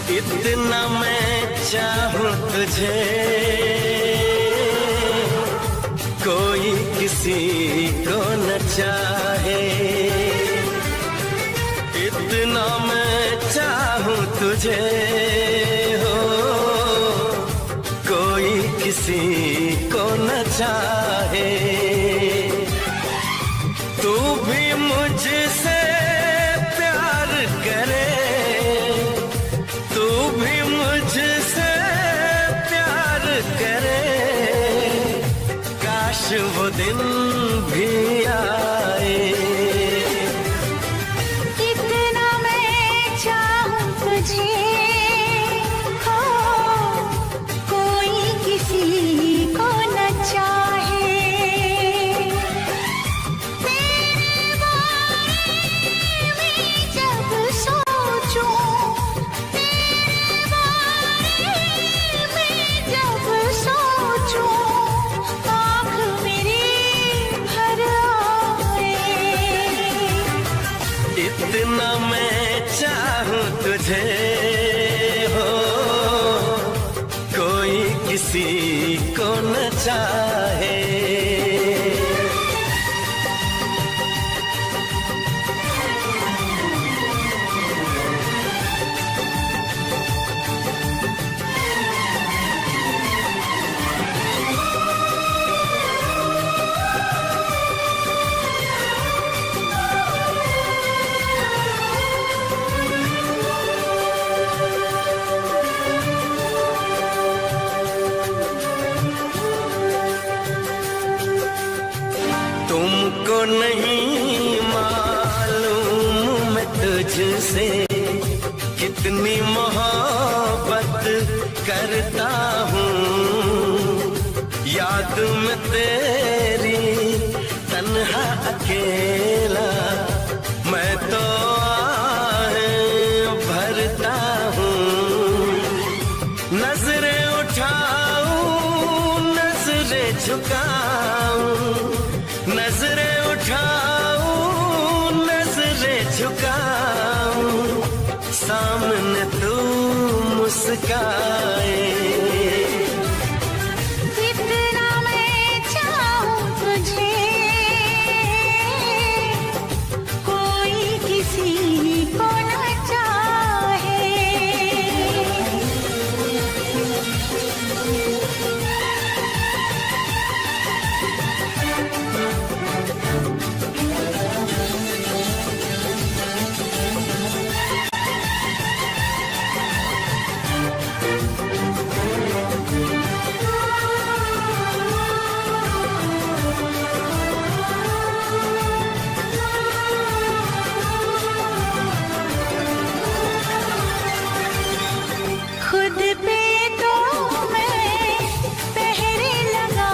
इतना मैं चाहूं तुझे, कोई किसी को न चाहे। इतना मैं चाहूं तुझे हो, कोई किसी को न चाहे। तू भी मुझसे प्यार करे, तू भी मुझसे प्यार करे, काश वो दिन भी आए। इतना मैं चाहूं तुझे हो, कोई किसी को न चाहे। तेरे बारे में जब सोचूं, तेरे बारे में जब सोचूं, आँख मेरी भर आए। इतना मैं चाहूं तुझे हो, कोई किसी को न चाहे। तुमको नहीं मालूम मैं तुझसे कितनी मोहब्बत करता हूँ। याद में तेरी तन्हा अकेला मैं तो आहें भरता हूँ। नजरें उठाऊं, नजरें झुकाऊं, नजरें उठाऊं, नजरें झुकाऊं, सामने तू मुस्काए। इतना मैं चाहूं तुझे, कोई किसी को न चाहे। खुद पे तो मैं पहरे लगा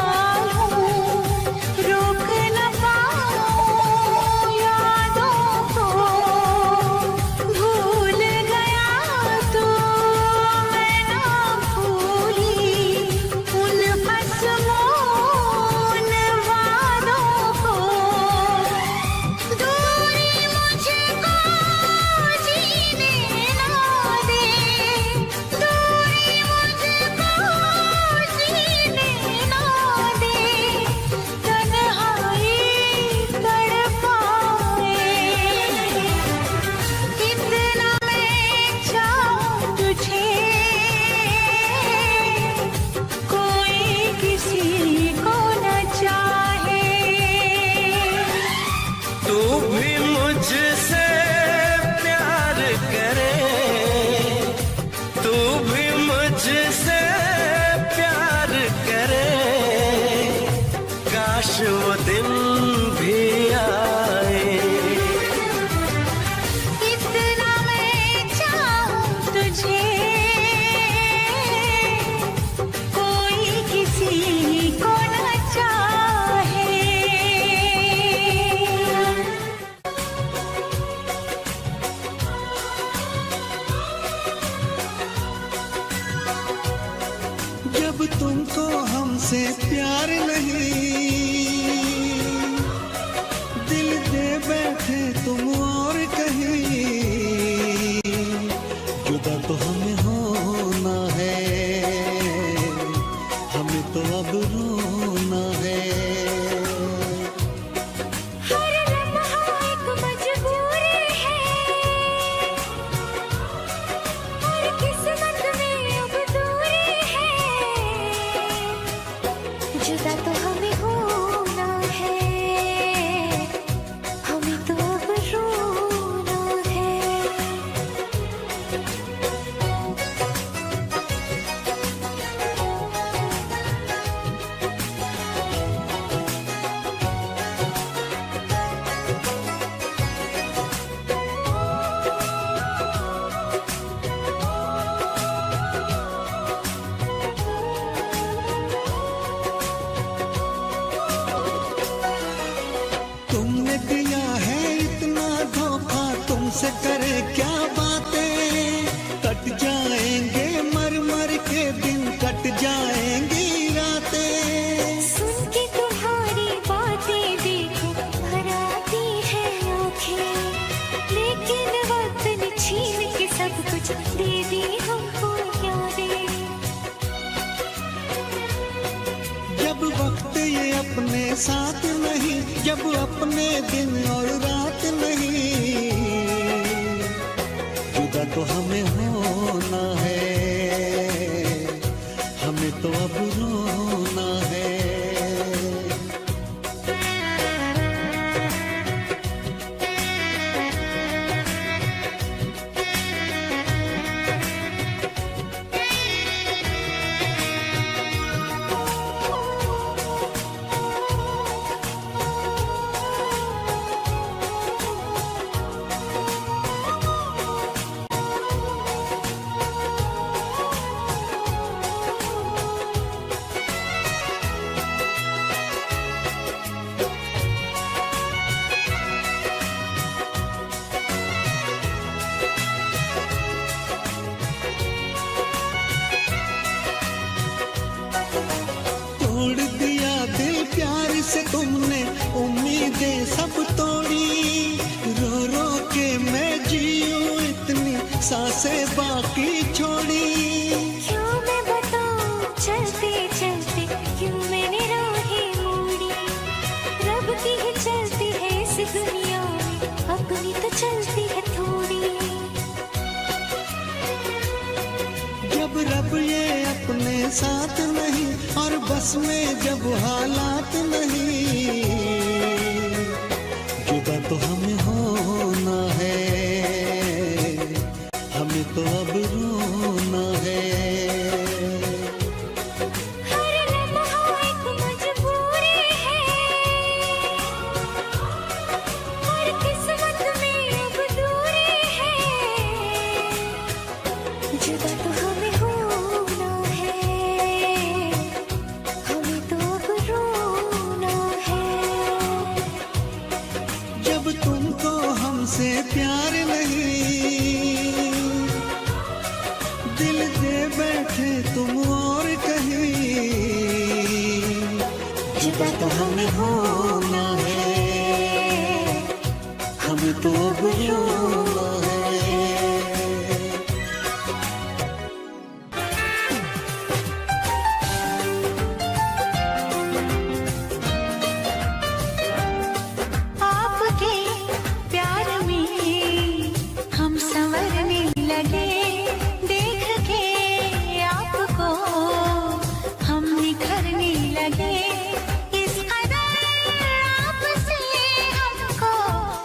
लूं, रोक न पाऊं यादों को। भूल गया तो मैं ना भूली उन कसमों, उन वादों को। दूरी मुझको जीने ना दे, दूरी मुझको जीने ना दे, तन्हाई तड़पाए। इतना मैं चाहूं तुझे, कोई किसी को न चाहे। तू भी मुझसे प्यार करे, तू भी मुझसे प्यार करे, काश वो दिन भी आए। इतना मैं चाहूं तुझे, कोई किसी को न चाहे। जब तुमको हमसे प्यार नहीं, दिल दे बैठे तुम और कहीं, जुदा तो हमें दे दी हमको यादें। जब वक्त ये अपने साथ नहीं, जब अपने दिन और रात नहीं, जुदा तो हमें होना है, हमें तो अब रोना है। तोड़ दिया दिल प्यार से तुमने, उम्मीदें सब तोड़ी, रो रो के मैं जीऊं इतनी सांसें बाकी छोड़ी। क्यों मैं बताऊं चलते चलते क्यों मैंने राहें मोड़ी, रब की ही चलती है इस दुनिया में, अपनी तो चलती है थोड़ी। जब रब ये अपने साथ नहीं और बस में जब हालात नहीं, जुदा तो हमें होना है, हमें तो अब रोना है। हर लम्हा एक मजबूरी है, हर किस्मत में अब दूरी है, जुदा तो हमें होना है, हमें तो अब रोना है। जब तुमको हमसे प्यार नहीं, दिल दे बैठे तुम और कहीं, जुदा तो हमें होना है, हमें तो अब रोना है। आपके प्यार में हम संवरने लगे, देख के आपको हम निखरने लगे, इस कदर आपसे हमको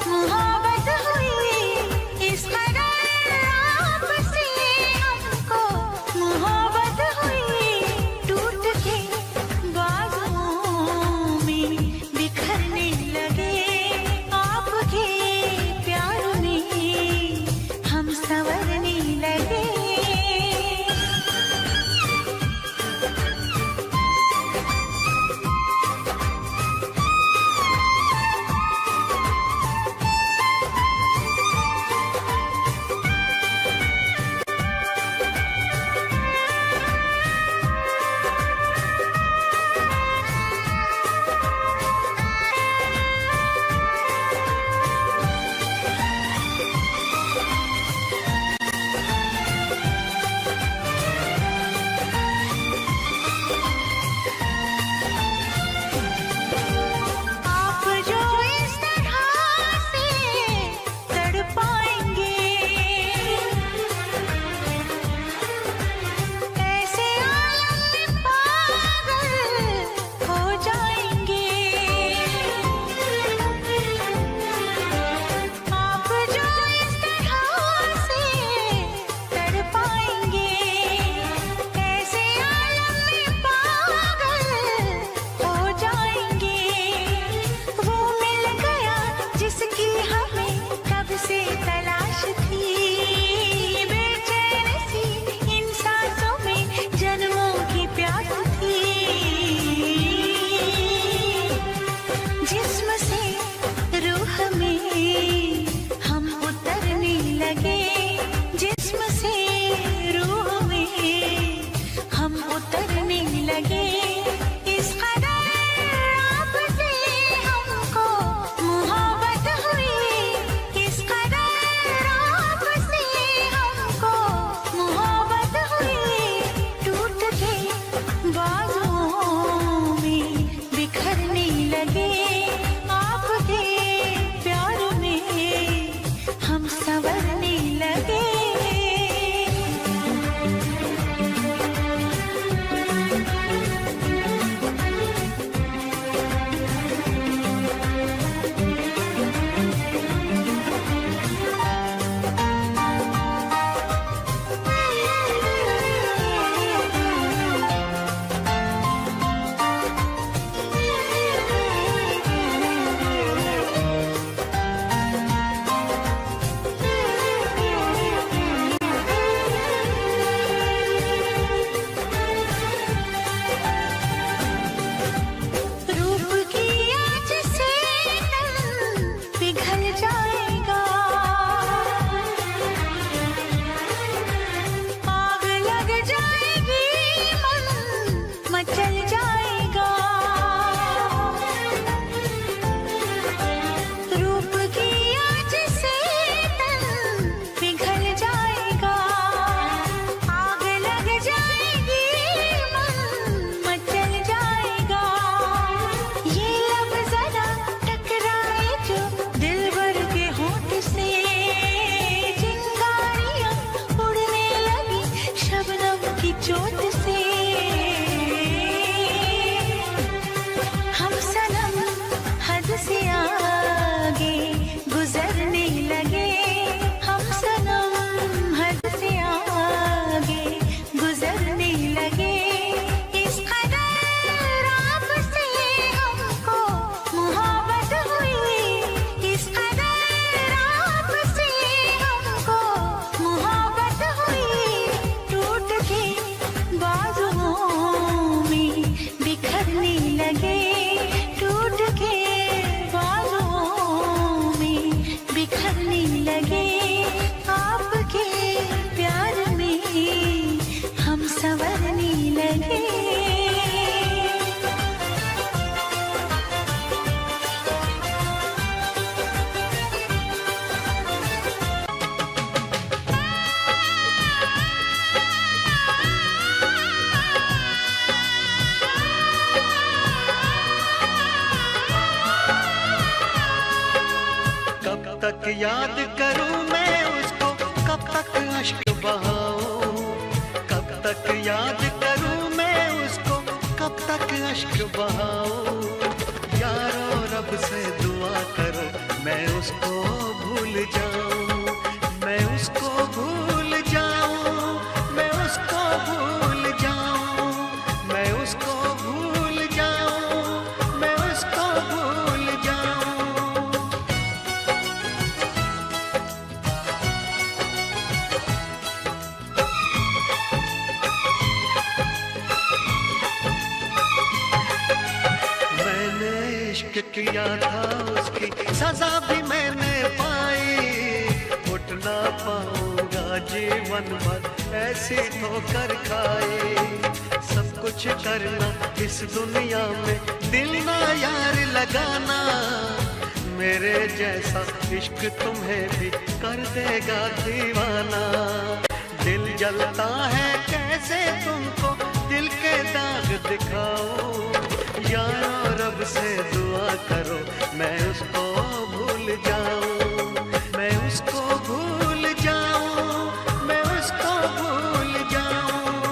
मोहब्बत हुई। याद करूं मैं उसको, कब तक अश्क बहाऊं, कब तक याद करूं मैं उसको, कब तक अश्क बहाऊं। यारो रब से दुआ करो मैं उसको भूल जाऊं, मैं उसको भूल जाऊं, मैं उसको भूल जाऊं, मैं उसको भूल जाऊं, मैं उसको भूल जाऊं। मैंने इश्क किया था उसकी सजा भी मैंने पाई, उठ ना पाऊंगा जीवन भर ऐसी ठोकर खाई। सब कुछ करना इस दुनिया में, दिल ना यार लगाना, मेरे जैसा इश्क तुम्हें भी कर देगा दीवाना। दिल जलता है कैसे तुमको दिल के दाग दिखाऊं, यारो रब से दुआ करो मैं उसको भूल जाऊं, मैं उसको भूल जाऊं, मैं उसको भूल जाऊं।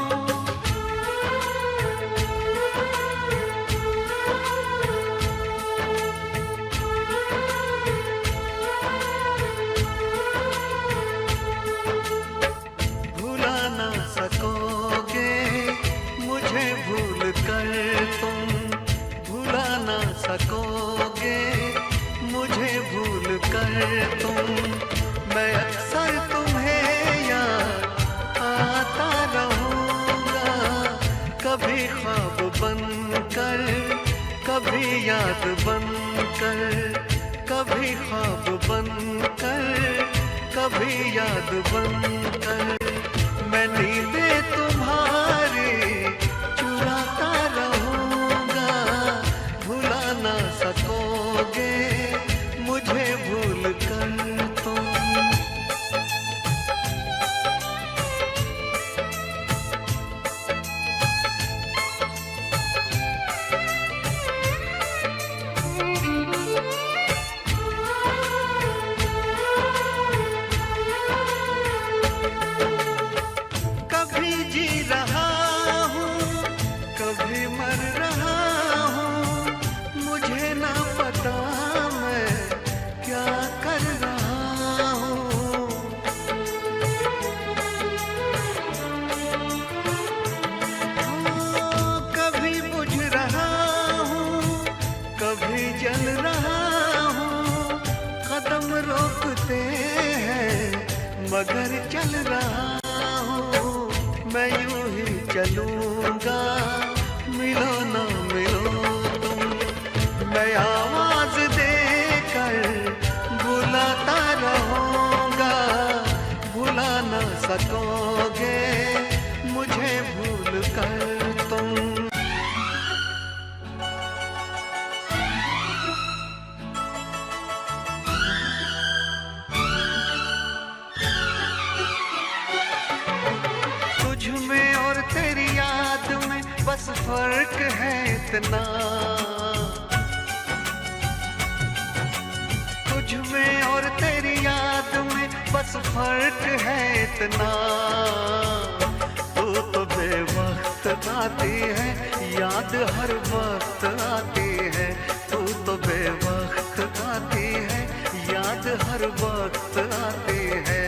भुला ना सकोगे मुझे भूल कर तुम, भुला ना सकोगे मुझे भूल कर तुम। मैं अक्सर तुम्हें याद आता रहूंगा, कभी ख्वाब बनकर, कभी याद बनकर, कभी ख्वाब बनकर, कभी याद बनकर। मैं नींदें तुम्हारी चुराता रहूंगा, भुला ना सकोगे मुझे भूल कर तुम। कभी जी रहा हूँ, कभी मर रहा हूँ, मुझे ना पता मैं क्या कर रहा हूँ। कभी बुझ रहा हूँ, कभी जल रहा हूँ, कदम रोकते हैं मगर चल रहा हूँ। मैं यूं ही चलूंगा मिलो ना मिलो तुम, मैं आवाज देकर बुलाता रहूंगा, भुला ना सकोगे मुझे भूल कर तुम। तुझ में और तेरी याद में बस फर्क है इतना, तुझ में और तेरी याद में बस फर्क है इतना। तू तो बेवक्त आती है, याद हर वक्त आती है, तू तो बेवक्त आती है, याद हर वक्त आती है।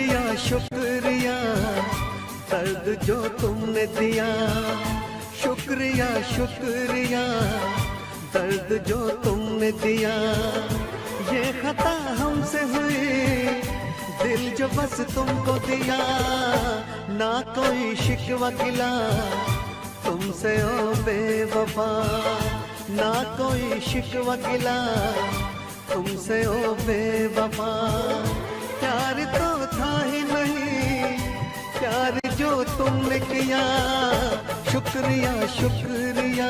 शुक्रिया शुक्रिया दर्द जो तुमने दिया, शुक्रिया शुक्रिया दर्द जो तुमने दिया। ये खता हमसे हुई, दिल जो बस तुमको दिया, ना कोई शिकवा गिला तुमसे ओ बेवफा, ना कोई शिकवा गिला तुमसे ओ बेवफा। प्यार तो था ही नहीं, प्यार जो तुमने किया, शुक्रिया शुक्रिया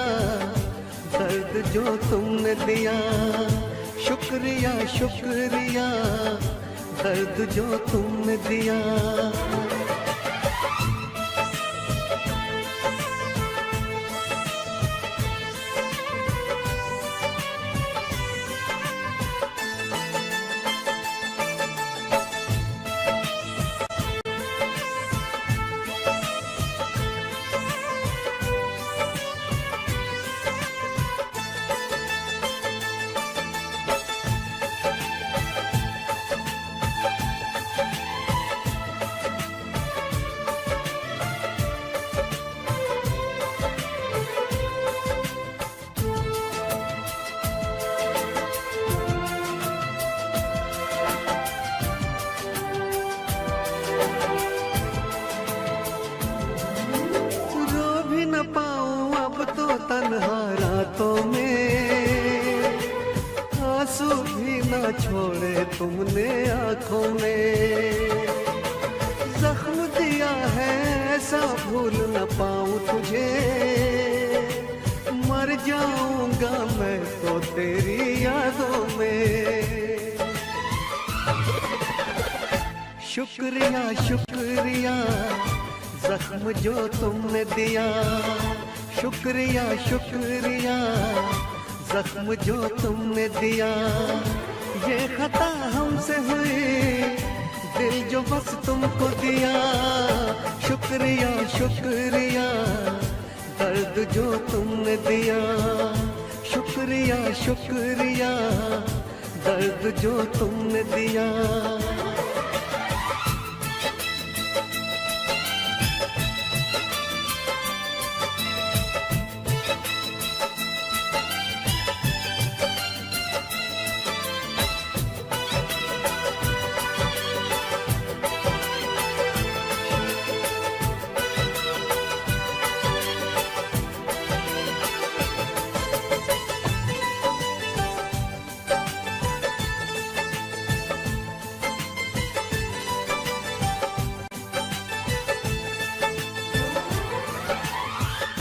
दर्द जो तुमने दिया, शुक्रिया शुक्रिया दर्द जो तुमने दिया। तन्हा रातों में आंसू भी ना छोड़े तुमने आंखों में, जख्म दिया है ऐसा भूल न पाऊं तुझे, मर जाऊंगा मैं तो तेरी यादों में। शुक्रिया शुक्रिया जख्म जो तुमने दिया, शुक्रिया शुक्रिया जख्म जो तुमने दिया। ये खता हमसे हुई, दिल जो बस तुमको दिया, शुक्रिया शुक्रिया दर्द जो तुमने दिया, शुक्रिया शुक्रिया दर्द जो तुमने दिया।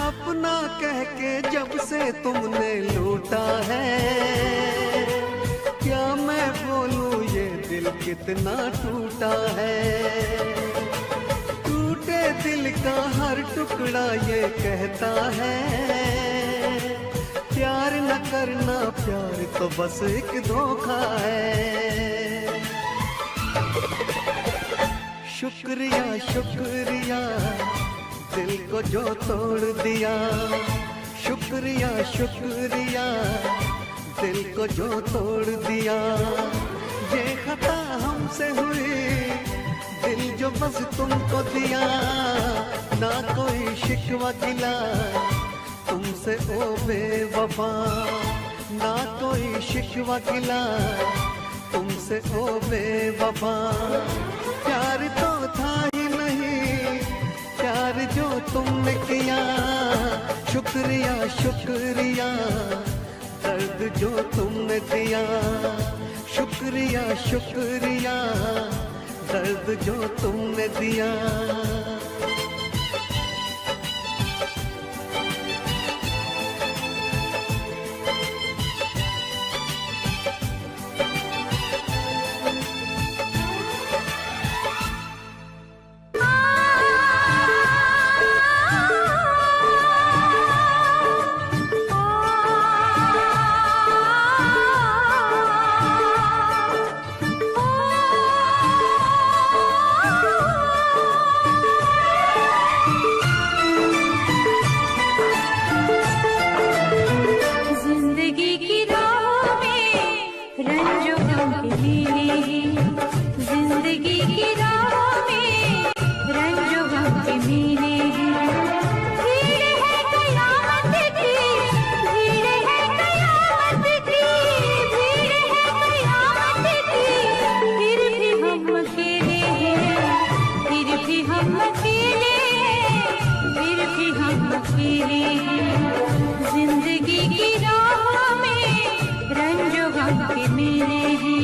अपना कह के जब से तुमने लूटा है, क्या मैं बोलूं ये दिल कितना टूटा है। टूटे दिल का हर टुकड़ा ये कहता है, प्यार न करना प्यार तो बस एक धोखा है। शुक्रिया शुक्रिया दिल को जो तोड़ दिया, शुक्रिया शुक्रिया दिल को जो तोड़ दिया। ये खता हमसे हुई, दिल जो बस तुमको दिया, ना कोई शिकवा गिला तुमसे ओ बेवफा, ना कोई शिकवा गिला तुमसे ओ बेवफा। प्यार तो था ही नहीं, प्यार जो तुमने किया, शुक्रिया शुक्रिया दर्द जो तुमने दिया, शुक्रिया शुक्रिया दर्द जो तुमने दिया। के मेरे हैं। भीड़ है कयामत की, भीड़ है कयामत की, भीड़ है कयामत की, फिर भी हम अकेले हैं, फिर भी हम अकेले हैं, फिर भी हम अकेले हैं। जिंदगी की राह में रंजो गम के मेले हैं,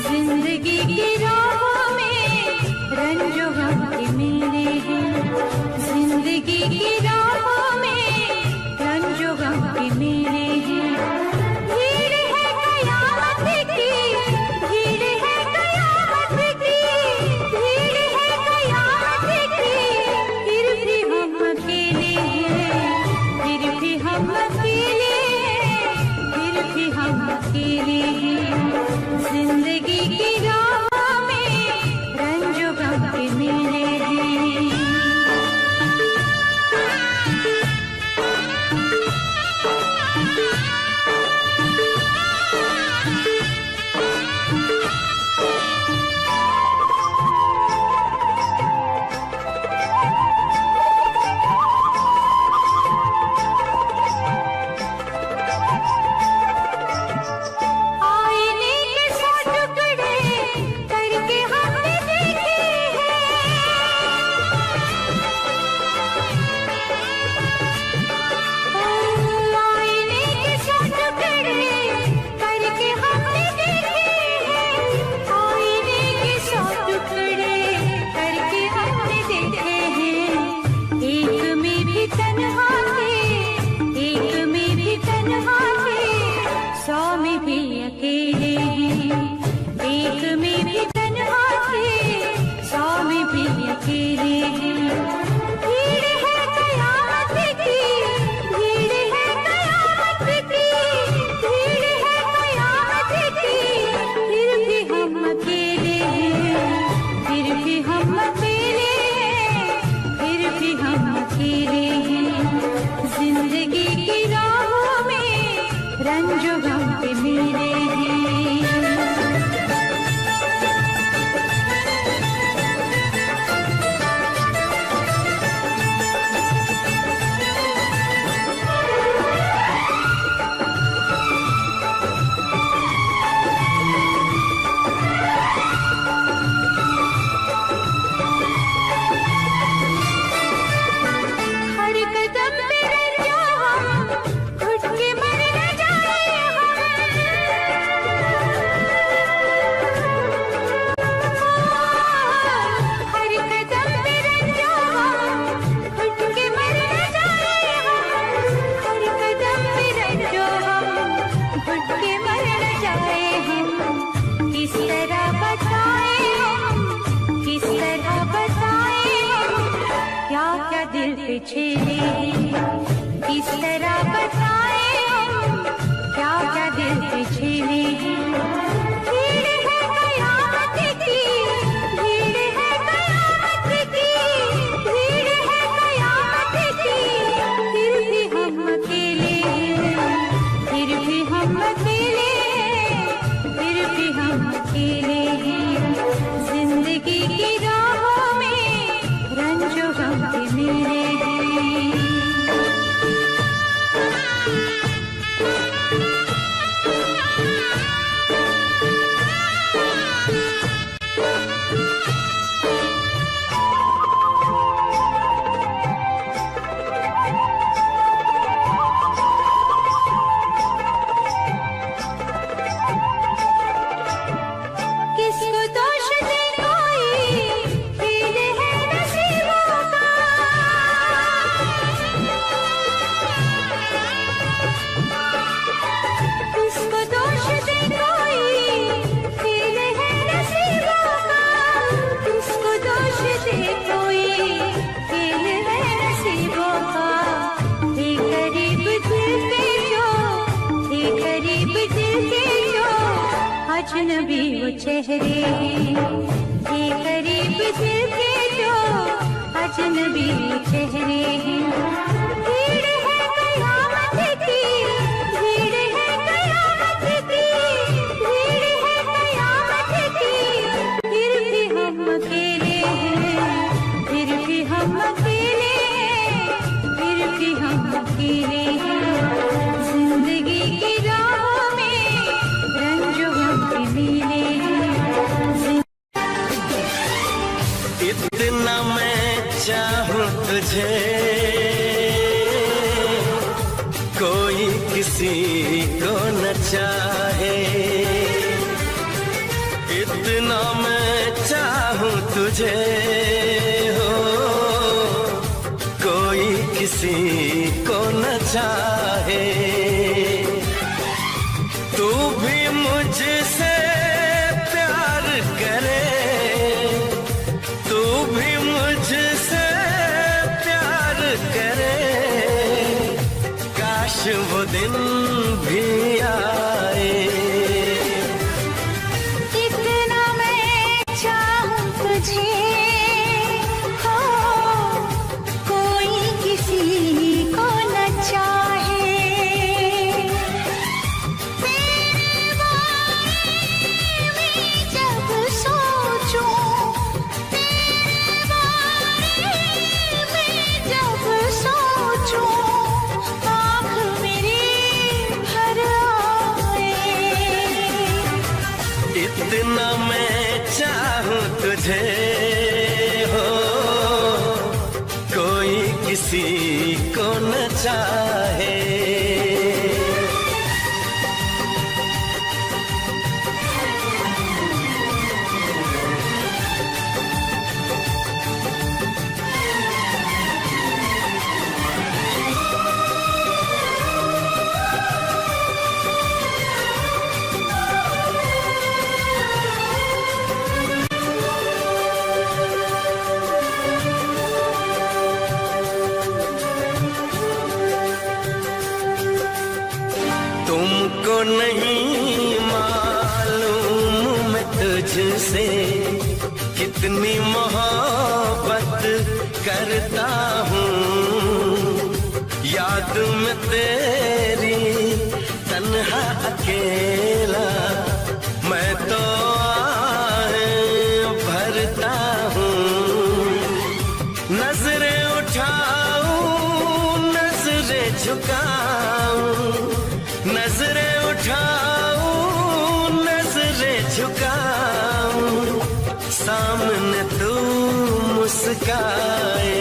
जिंदगी की राह में रंजो गम के मेले हैं, जिंदगी की राह में रंजो गम के मेले हैं। भीड़ है कयामत की, भीड़ है कयामत की, भीड़ है कयामत की, फिर भी हम अकेले हैं, फिर भी हम अकेले हैं, फिर भी हम अकेले हैं। जिंदगी की राह में रंजो गम के मेले हैं। आईने के सौ टुकड़े करके हमने देखे हैं, आईने के सौ टुकड़े करके हमने देखे हैं, आईने के सौ टुकड़े करके हमने देखे हैं। एक में भी तन्हा थे, एक में भी तन्हा थे, 100 में भी अकेले हैं। एक में भी तन्हा थे, 100 में भी अकेले हैं। भीड़ है कयामत की, भीड़ है कयामत की, भीड़ है कयामत की, फिर भी हम अकेले हैं, फिर भी हम अकेले हैं, फिर भी हम अकेले हैं। जिंदगी की राह में रंजो गम के मेले हैं। हर कदम पे रंजो हम, घुट के मर न जाए हम। हर कदम पे रंजो हम, घुट के मर न जाए हम। हर कदम पे रंजो हम, घुट के मर न जाए हम। किस तरह बताए हम, किस तरह बताए हम, क्या क्या दिल पे छेले हैं। किस तरह बताए हम, क्या क्या दिल पे छेले हैं। भीड़ है कयामत की, भीड़ है कयामत की, भीड़ है कयामत की, फिर भी हम अकेले हैं, फिर भी हम अकेले हैं, फिर भी हम अकेले हैं। जिंदगी की राह में रंजो गम के मेले हैं। किसको दोष दे कोई, खेल है नसीबों का। किसको दोष दे कोई, खेल है नसीबों का। किसको दोष दे कोई, खेल है नसीबों का। थे करीब दिल के जो, थे करीब दिल के जो, अजनबी वो चेहरे हैं। थे करीब दिल के जो, अजनबी वो चेहरे हैं। भीड़ है कयामत की, भीड़ है कयामत की, भीड़ है कयामत की, फिर भी हम इतना मैं चाहूं तुझे हो, कोई किसी को न चाहे। तू भी मुझसे प्यार करे, तू भी मुझसे प्यार करे, काश वो दिन भी आए। इतना मैं चाहूं तुझे हो, कोई किसी को न चाहे। तेरे बारे में जब सोचूं, तेरे बारे में जब सोचूं, आँख मेरी भर आए। इतना मैं चाहूं तुझे हो, कोई किसी को न चाहे। तुमको नहीं मालूम मैं तुझसे कितनी मोहब्बत करता हूँ। याद में तेरी तन्हा अकेला मैं तो आहें भरता हूँ। नजरें उठाऊं नजरें झुकाऊं, नजरें उठाऊं नजरें झुकाऊं, सामने तू मुस्काए।